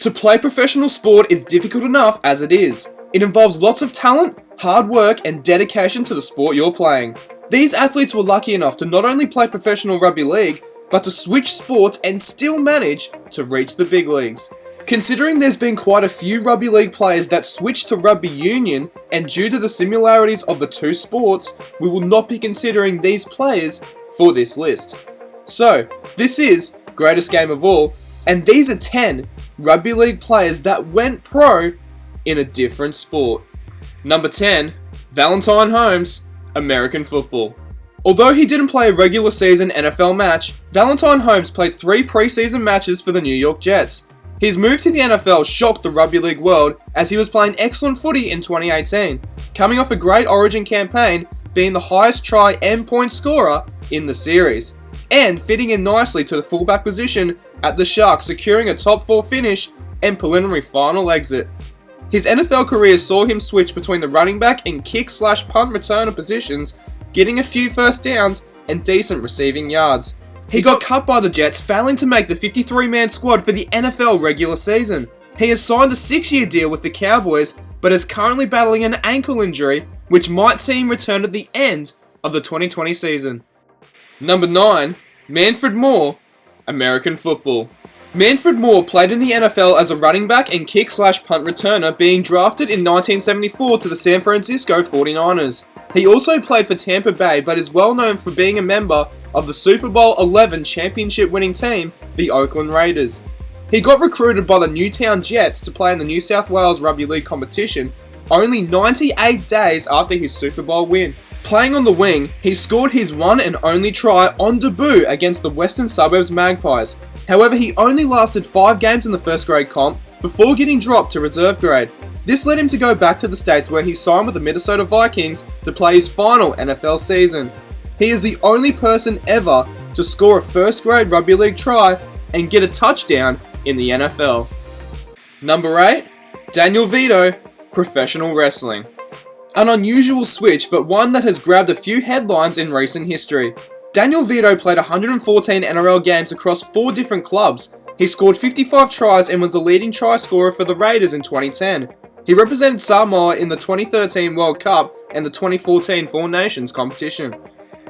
To play professional sport is difficult enough as it is. It involves lots of talent, hard work, and dedication to the sport you're playing. These athletes were lucky enough to not only play professional rugby league, but to switch sports and still manage to reach the big leagues. Considering there's been quite a few rugby league players that switched to rugby union, and due to the similarities of the two sports, we will not be considering these players for this list. So, this is Greatest Game of All, and these are 10 rugby league players that went pro in a different sport. Number 10, Valentine Holmes, American football. Although he didn't play a regular season NFL match, Valentine Holmes played 3 preseason matches for the New York Jets. His move to the NFL shocked the rugby league world as he was playing excellent footy in 2018, coming off a great Origin campaign, being the highest try and point scorer in the series, and fitting in nicely to the fullback position at the Sharks, securing a top 4 finish and preliminary final exit. His NFL career saw him switch between the running back and kick/punt returner positions, getting a few first downs and decent receiving yards. He got cut by the Jets, failing to make the 53-man squad for the NFL regular season. He has signed a 6-year deal with the Cowboys, but is currently battling an ankle injury, which might see him return at the end of the 2020 season. Number 9, Manfred Moore, American football. Manfred Moore played in the NFL as a running back and kick/punt returner, being drafted in 1974 to the San Francisco 49ers. He also played for Tampa Bay, but is well known for being a member of the Super Bowl XI championship winning team, the Oakland Raiders. He got recruited by the Newtown Jets to play in the New South Wales Rugby League competition only 98 days after his Super Bowl win. Playing on the wing, he scored his one and only try on debut against the Western Suburbs Magpies. However, he only lasted 5 games in the first grade comp before getting dropped to reserve grade. This led him to go back to the States, where he signed with the Minnesota Vikings to play his final NFL season. He is the only person ever to score a first grade rugby league try and get a touchdown in the NFL. Number 8, Daniel Vetto, professional wrestling. An unusual switch, but one that has grabbed a few headlines in recent history. Daniel Vetto played 114 NRL games across 4 different clubs. He scored 55 tries and was the leading try scorer for the Raiders in 2010. He represented Samoa in the 2013 World Cup and the 2014 Four Nations competition.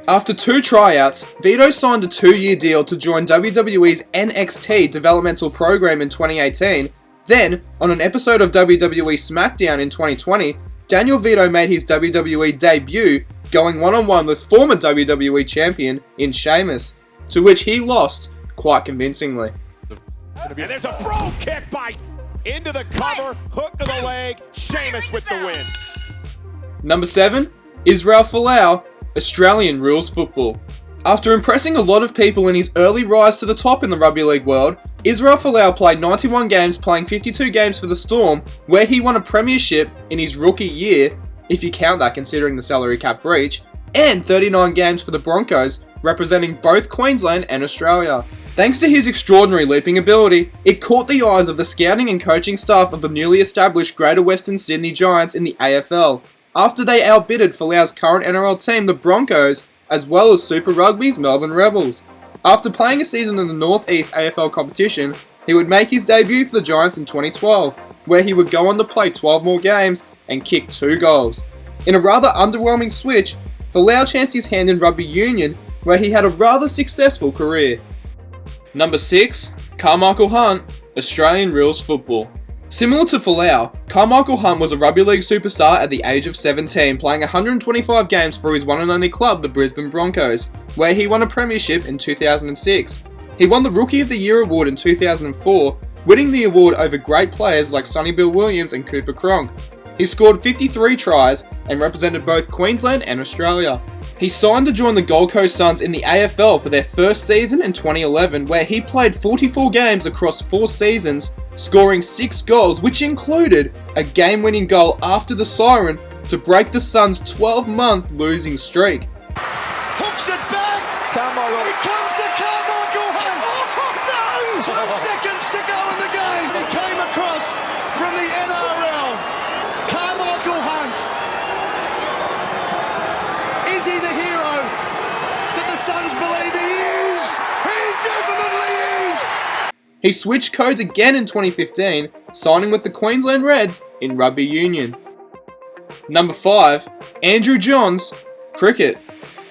After 2 tryouts, Vetto signed a 2-year deal to join WWE's NXT developmental program in 2018. Then, on an episode of WWE SmackDown in 2020, Daniel Vetto made his WWE debut, going one-on-one with former WWE champion in Sheamus, to which he lost quite convincingly. And there's a bro kick by into the cover, hook to the leg, Sheamus with the win. Number 7, Israel Folau, Australian rules football. After impressing a lot of people in his early rise to the top in the rugby league world, Israel Folau played 91 games, playing 52 games for the Storm, where he won a premiership in his rookie year, if you count that considering the salary cap breach, and 39 games for the Broncos, representing both Queensland and Australia. Thanks to his extraordinary leaping ability, it caught the eyes of the scouting and coaching staff of the newly established Greater Western Sydney Giants in the AFL, after they outbidded Folau's current NRL team, the Broncos, as well as Super Rugby's Melbourne Rebels. After playing a season in the North East AFL competition, he would make his debut for the Giants in 2012, where he would go on to play 12 more games and kick 2 goals. In a rather underwhelming switch, Folau chanced his hand in rugby union, where he had a rather successful career. Number 6, Carmichael Hunt, Australian rules football. Similar to Folau, Carmichael Hunt was a rugby league superstar at the age of 17, playing 125 games for his one and only club, the Brisbane Broncos, where he won a premiership in 2006. He won the Rookie of the Year award in 2004, winning the award over great players like Sonny Bill Williams and Cooper Cronk. He scored 53 tries and represented both Queensland and Australia. He signed to join the Gold Coast Suns in the AFL for their first season in 2011, where he played 44 games across 4 seasons, scoring 6 goals, which included a game-winning goal after the siren to break the Suns' 12-month losing streak. Hooks it back! Carmichael. Here comes the Carmichael Hunt! Oh, no! 12 seconds to go in the game! It came across from the NRL. Carmichael Hunt. Is he the hero that the Suns believe he is? He definitely is! He switched codes again in 2015, signing with the Queensland Reds in Rugby Union. Number 5, Andrew Johns, cricket.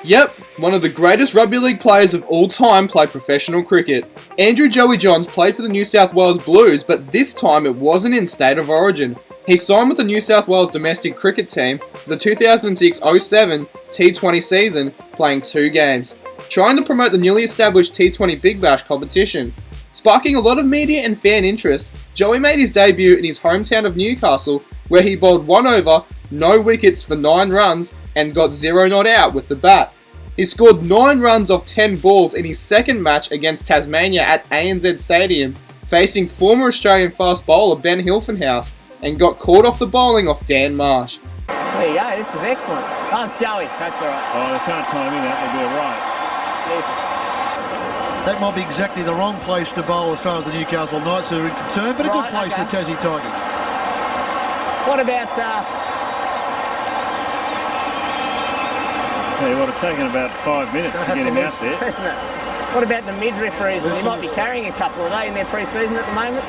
Yep, one of the greatest rugby league players of all time played professional cricket. Andrew Joey Johns played for the New South Wales Blues, but this time it wasn't in State of Origin. He signed with the New South Wales domestic cricket team for the 2006-07 T20 season, playing 2 games, trying to promote the newly established T20 Big Bash competition. Sparking a lot of media and fan interest, Joey made his debut in his hometown of Newcastle, where he bowled 1 over, no wickets for 9 runs, and got 0 not out with the bat. He scored 9 runs off 10 balls in his second match against Tasmania at ANZ Stadium, facing former Australian fast bowler Ben Hilfenhaus, and got caught off the bowling off Dan Marsh. There you go, this is excellent. That's Joey, that's alright. Oh, they can't time him out, they'll do it right. That might be exactly the wrong place to bowl as far as the Newcastle Knights are concerned, but a good place, the Tassie Tigers. What about... Tell you what, it's taken about 5 minutes to get him out there. Isn't it? What about the midriff reason? He might be carrying a couple of they in their pre-season at the moment.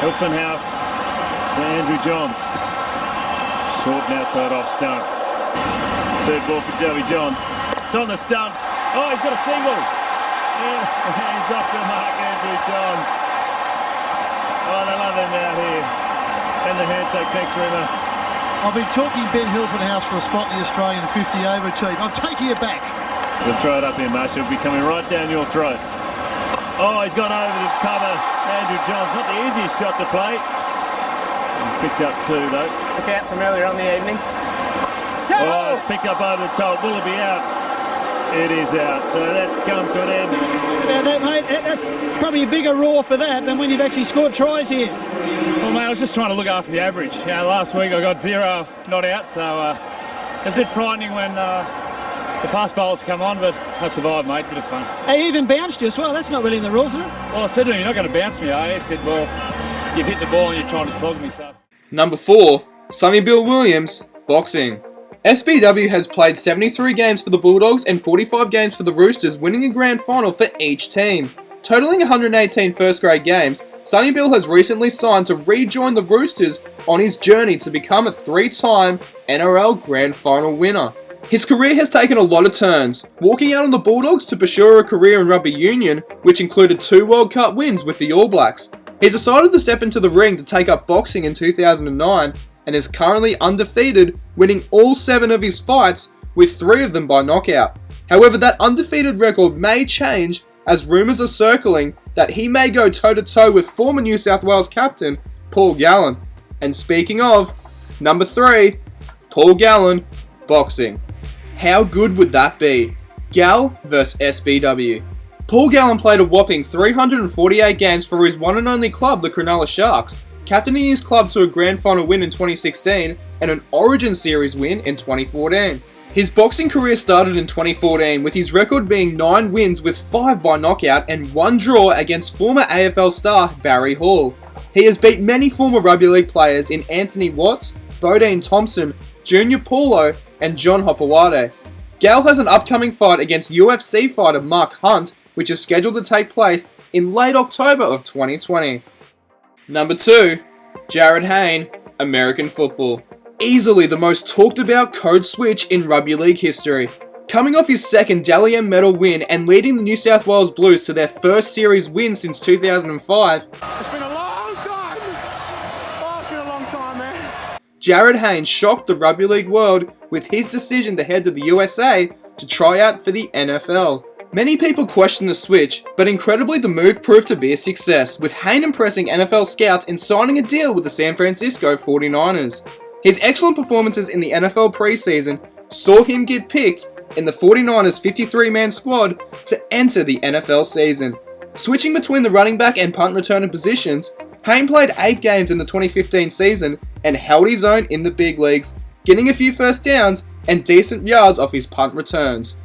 Hilfenhaus to Andrew Johns. Short and outside off stump. Third ball for Joey Johns. It's on the stumps. Oh, he's got a single. Yeah, hands off the mark, Andrew Johns. Oh, they love him out here. And the handshake, thanks very much. I've been talking Ben Hilfenhaus for a spot in the Australian 50 over team. I'm taking it back. We'll throw it up here, Marsh. It'll be coming right down your throat. Oh, he's gone over the cover. Andrew Johns, not the easiest shot to play. He's picked up 2 though. Look out from earlier on the evening. Oh, it's picked up over the top. Will it be out? It is out. So that comes to an end. Yeah, that, mate, that's probably a bigger roar for that than when you've actually scored tries here. Well, mate, I was just trying to look after the average. Last week I got 0 not out, so it's a bit frightening when the fast bowlers come on, but I survived, mate. Bit of fun. He even bounced you as well. That's not really in the rules, is it? Well, I said to him, you're not going to bounce me, are you? He said, well, you've hit the ball and you're trying to slog me, so. Number 4, Sonny Bill Williams, boxing. SBW has played 73 games for the Bulldogs and 45 games for the Roosters, winning a grand final for each team. Totaling 118 first grade games, Sonny Bill has recently signed to rejoin the Roosters on his journey to become a 3-time NRL grand final winner. His career has taken a lot of turns, walking out on the Bulldogs to pursue a career in rugby union, which included 2 World Cup wins with the All Blacks. He decided to step into the ring to take up boxing in 2009, and is currently undefeated, winning all 7 of his fights, with 3 of them by knockout. However, that undefeated record may change, as rumours are circling that he may go toe-to-toe with former New South Wales captain Paul Gallen. And speaking of, number 3, Paul Gallen, boxing. How good would that be? Gal vs SBW. Paul Gallen played a whopping 348 games for his one and only club, the Cronulla Sharks, captaining his club to a grand final win in 2016 and an Origin Series win in 2014. His boxing career started in 2014 with his record being 9 wins with 5 by knockout and 1 draw against former AFL star Barry Hall. He has beat many former rugby league players in Anthony Watts, Bodine Thompson, Junior Paulo and John Hopewade. Gal has an upcoming fight against UFC fighter Mark Hunt, which is scheduled to take place in late October of 2020. Number 2, Jared Hayne, American football. Easily the most talked about code switch in rugby league history. Coming off his second Dally M medal win and leading the New South Wales Blues to their first series win since 2005, It's been a long time. Oh, it's been a long time, man. Jared Hayne shocked the rugby league world with his decision to head to the USA to try out for the NFL. Many people question the switch, but incredibly the move proved to be a success, with Hayne impressing NFL scouts in signing a deal with the San Francisco 49ers. His excellent performances in the NFL preseason saw him get picked in the 49ers 53-man squad to enter the NFL season. Switching between the running back and punt returner positions, Hayne played 8 games in the 2015 season and held his own in the big leagues, getting a few first downs and decent yards off his punt returns.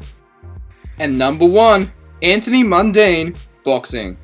And number 1, Anthony Mundine, boxing.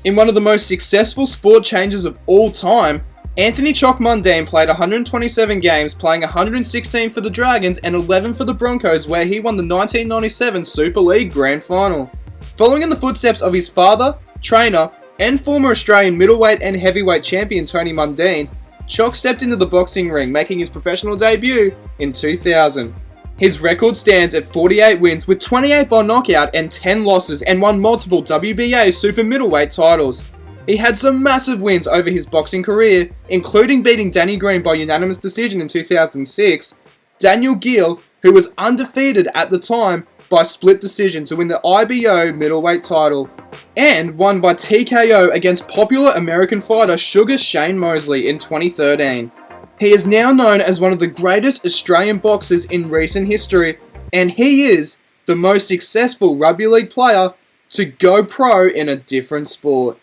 In one of the most successful sport changes of all time, Anthony Chock Mundine played 127 games, playing 116 for the Dragons and 11 for the Broncos, where he won the 1997 Super League Grand Final. Following in the footsteps of his father, trainer, and former Australian middleweight and heavyweight champion Tony Mundine, Chock stepped into the boxing ring, making his professional debut in 2000. His record stands at 48 wins with 28 by knockout and 10 losses, and won multiple WBA super middleweight titles. He had some massive wins over his boxing career, including beating Danny Green by unanimous decision in 2006, Daniel Gill, who was undefeated at the time, by split decision to win the IBO middleweight title, and won by TKO against popular American fighter Sugar Shane Mosley in 2013. He is now known as one of the greatest Australian boxers in recent history, and he is the most successful rugby league player to go pro in a different sport.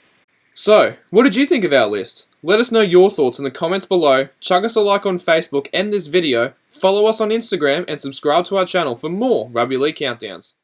So, what did you think of our list? Let us know your thoughts in the comments below, chuck us a like on Facebook and this video, follow us on Instagram, and subscribe to our channel for more Rugby League Countdowns.